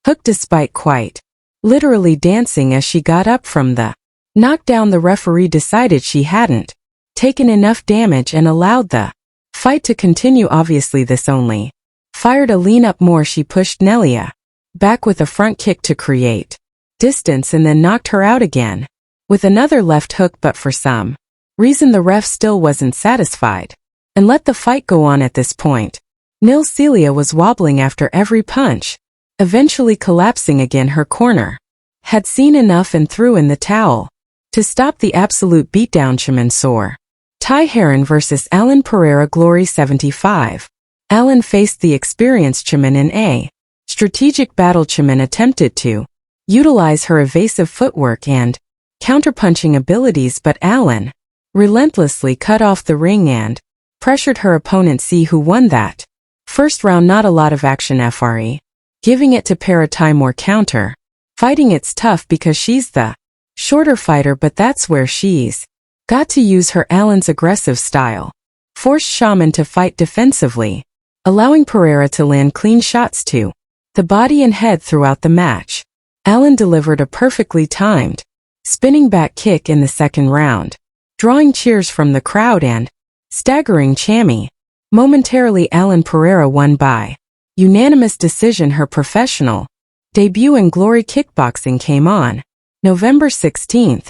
hook despite quite literally dancing as she got up from the knockdown. The referee decided she hadn't taken enough damage and allowed the fight to continue. Obviously this only fired Aline up more. She pushed Nelia back with a front kick to create distance and then knocked her out again with another left hook, but for some reason the ref still wasn't satisfied and let the fight go on. At this point, Celia was wobbling after every punch, eventually collapsing again. Her corner had seen enough and threw in the towel to stop the absolute beatdown. Chaman Soar. Ty Heron vs. Aline Pereira. Glory 75. Aline faced the experienced Chaman in a strategic battle. Chaman attempted to utilize her evasive footwork and counterpunching abilities, but Aline relentlessly cut off the ring and pressured her opponent. See who won that first round. Not a lot of action. FRE giving it to Pereira. Ty more counter fighting. It's tough because she's the shorter fighter, but that's where she's got to use her. Aline's aggressive style forced Shaman to fight defensively, allowing Pereira to land clean shots to the body and head throughout the match. Aline delivered a perfectly timed spinning back kick in the second round, drawing cheers from the crowd and staggering Chammy. Momentarily Aline Pereira won by unanimous decision. Her professional debut in Glory Kickboxing came on November 16,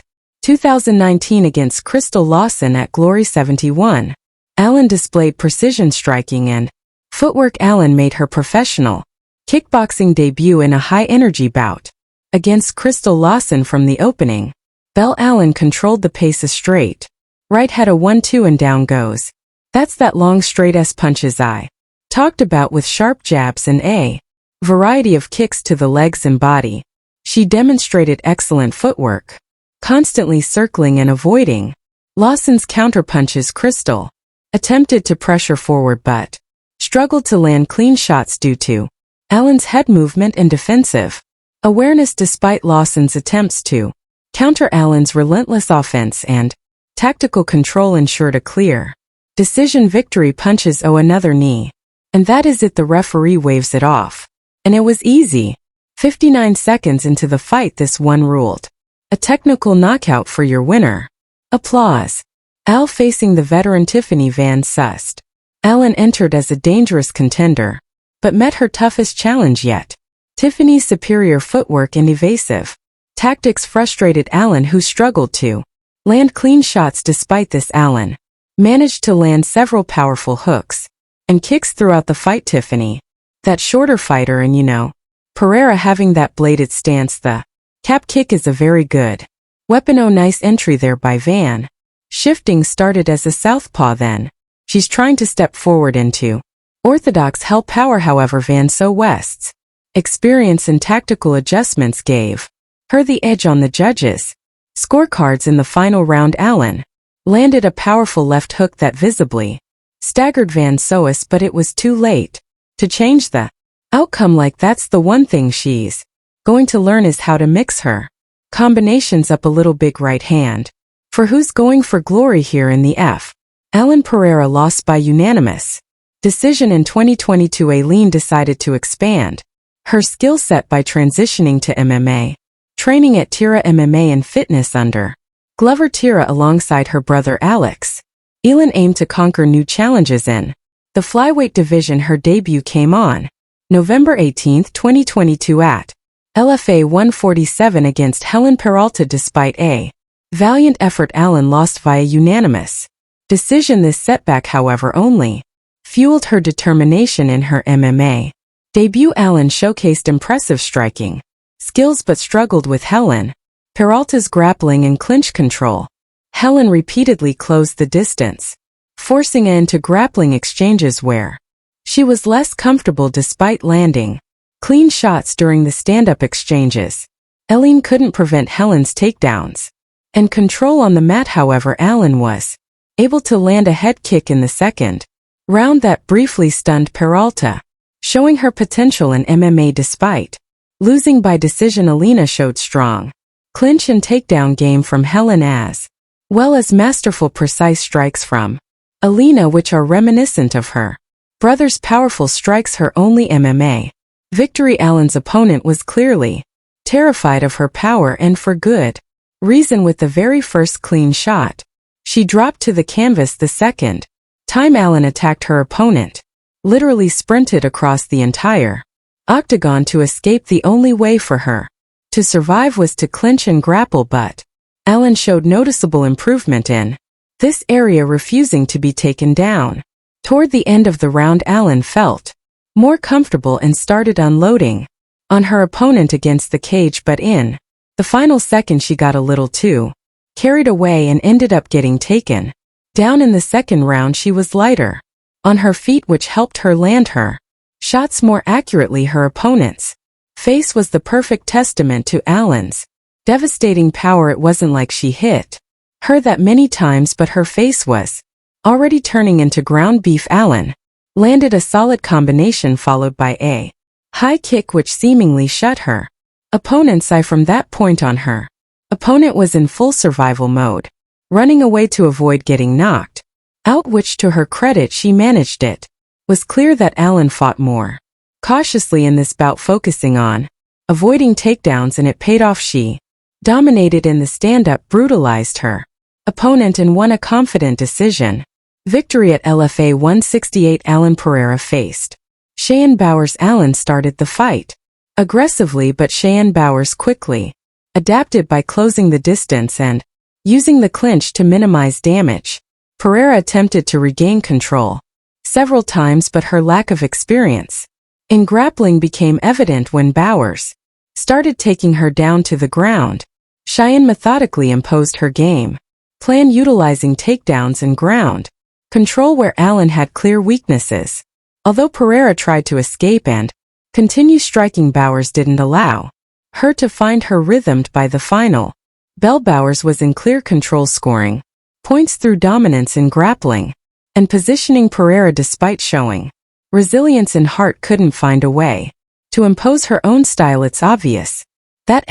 2019 against Crystal Lawson at Glory 71. Aline displayed precision striking and footwork. Aline made her professional kickboxing debut in a high-energy bout against Crystal Lawson. From the opening bell, Aline controlled the pace. A straight right had a 1-2 and down goes. That's that long straight S punches I talked about, with sharp jabs and a variety of kicks to the legs and body. She demonstrated excellent footwork, constantly circling and avoiding Lawson's counterpunches. Crystal attempted to pressure forward but struggled to land clean shots due to Aline's head movement and defensive awareness. Despite Lawson's attempts to counter, Aline's relentless offense and tactical control ensured a clear decision victory. Punches. Oh, another knee. And that is it. The referee waves it off. And it was easy. 59 seconds into the fight, this one ruled a technical knockout for your winner. Applause. Al facing the veteran Tiffany Van Sust. Aline entered as a dangerous contender, but met her toughest challenge yet. Tiffany's superior footwork and evasive tactics frustrated Aline, who struggled to land clean shots. Despite this, Aline managed to land several powerful hooks and kicks throughout the fight. Tiffany, that shorter fighter, and Pereira having that bladed stance. The cap kick is a very good weapon. Oh, nice entry there by Van. Shifting started as a southpaw, then she's trying to step forward into orthodox hell power. However, Van West's experience and tactical adjustments gave her the edge on the judges' scorecards. In the final round, Aline landed a powerful left hook that visibly staggered Van Soest, but it was too late to change the outcome. That's the one thing she's going to learn, is how to mix her combinations up a little. Big right hand for who's going for glory here in the F. Aline Pereira lost by unanimous decision. In 2022, Aline decided to expand her skill set by transitioning to MMA, training at Tira MMA and Fitness under Glover Tira alongside her brother Alex. Aline aimed to conquer new challenges in the flyweight division. Her debut came on November 18, 2022 at LFA 147 against Helen Peralta. Despite a valiant effort, Aline lost via unanimous decision. This setback, however, only fueled her determination in her MMA debut. Aline showcased impressive striking skills but struggled with Helen Peralta's grappling and clinch control. Helen repeatedly closed the distance, forcing her into grappling exchanges where she was less comfortable. Despite landing clean shots during the stand-up exchanges, Aline couldn't prevent Helen's takedowns and control on the mat. However, Aline was able to land a head kick in the second round that briefly stunned Peralta, showing her potential in MMA. Despite losing by decision, Aline showed strong clinch and takedown game from Helen, as well as masterful precise strikes from Aline, which are reminiscent of her brother's powerful strikes. Her only MMA Victory. Alan's opponent was clearly terrified of her power, and for good reason. With the very first clean shot she dropped to the canvas the second time Alan attacked, her opponent literally sprinted across the entire octagon to escape. The only way for her to survive was to clinch and grapple, but Alan showed noticeable improvement in this area, refusing to be taken down. Toward the end of the round, Alan felt more comfortable and started unloading on her opponent against the cage, but in the final second she got a little too carried away and ended up getting taken down. In the second round she was lighter on her feet, which helped her land her shots more accurately. Her opponent's face was the perfect testament to Alan's devastating power. It wasn't like she hit her that many times, but her face was already turning into ground beef. Alan landed a solid combination followed by a high kick which seemingly shut her opponent's eye. From that point on, her opponent was in full survival mode, running away to avoid getting knocked out, which to her credit she managed. It was clear that Alan fought more cautiously in this bout, focusing on avoiding takedowns, and it paid off. She dominated in the stand-up, brutalized her opponent, and won a confident decision victory. At LFA 168, Aline Pereira faced Cheyenne Bowers. Alan started the fight aggressively, but Cheyenne Bowers quickly adapted by closing the distance and using the clinch to minimize damage. Pereira attempted to regain control several times, but her lack of experience in grappling became evident when Bowers started taking her down to the ground. Cheyenne methodically imposed her game plan, utilizing takedowns and ground control where Alan had clear weaknesses. Although Pereira tried to escape and continue striking, Bowers didn't allow her to find her rhythm. By the final bell, Bowers was in clear control, scoring points through dominance in grappling and positioning. Pereira, despite showing resilience and heart, couldn't find a way to impose her own style. It's obvious that